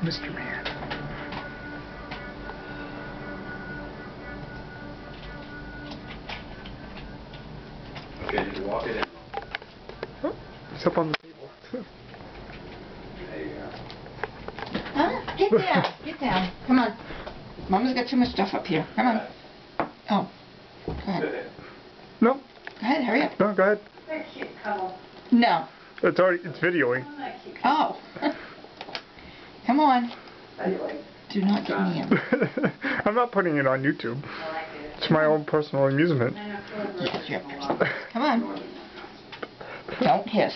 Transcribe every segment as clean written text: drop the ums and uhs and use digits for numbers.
Mr. Man. Okay, you walk it in. It's up on the table. There you go. Huh? Get down. Get down. Come on. Mama's got too much stuff up here. Come on. Oh. Go ahead. No. Go ahead. Hurry up. No, go ahead. No. It's videoing. Oh. Come on. Do not get me in. I'm not putting it on YouTube. It's my own personal amusement. Yes, you're personal. Come on. Don't hiss.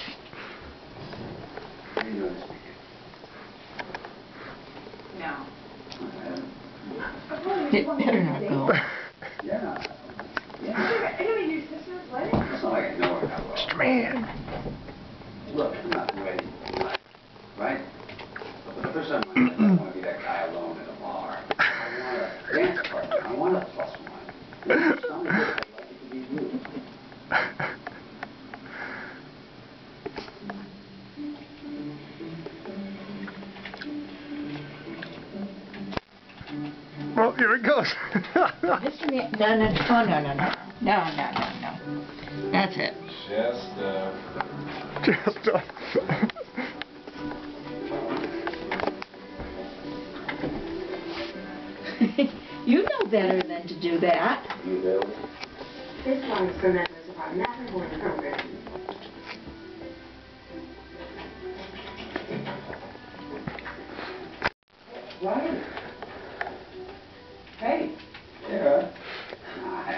No. It better not go. Yeah. Yeah. Anyway, your sister's wedding? It's not like I know her that well. Mr. Man. Look, I'm not ready. Right? But for the first time in my life, I don't want to be that guy alone in a bar. I want a dance partner. I want a plus one. You know, someone good. I'd like it to be you. Well, here it goes. Mr. Man. No, no, no. Oh, no, no, no. No, no, no, no. That's it. Just You know better than to do that. You do? This song is for members of our Matterhorn program. Right. Hey. Yeah. Hi.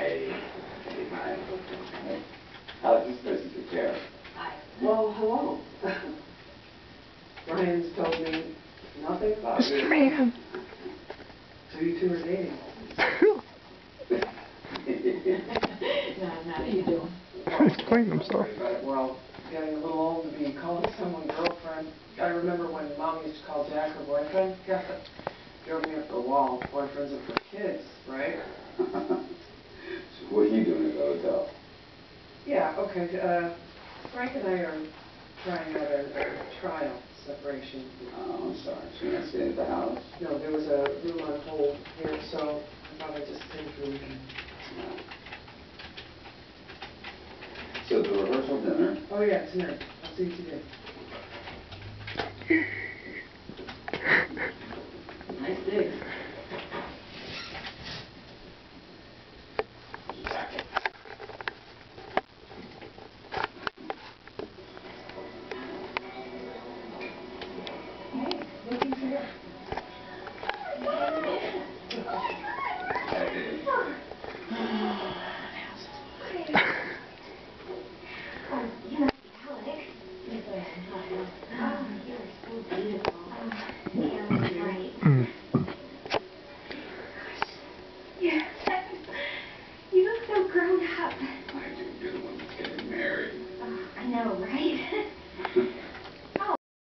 Hey, hi. Alex, this place is your chair. Well, hello. Brian's told me nothing about Mr. Man. So you two are dating? No, how do you do? He's playing himself. Well, getting a little old to be calling someone girlfriend. I remember when Mom used to call Jack her boyfriend. Yeah, that drove me up the wall. Boyfriends are for kids, right? So what are you doing at the hotel? Yeah, okay. Frank and I are trying out a trial separation. Oh, I'm sorry. So you're not staying at the house? No, there was a room on hold here, so I thought I'd just stay for the weekend. No. So the rehearsal dinner? Oh yeah, tonight. I'll see you today.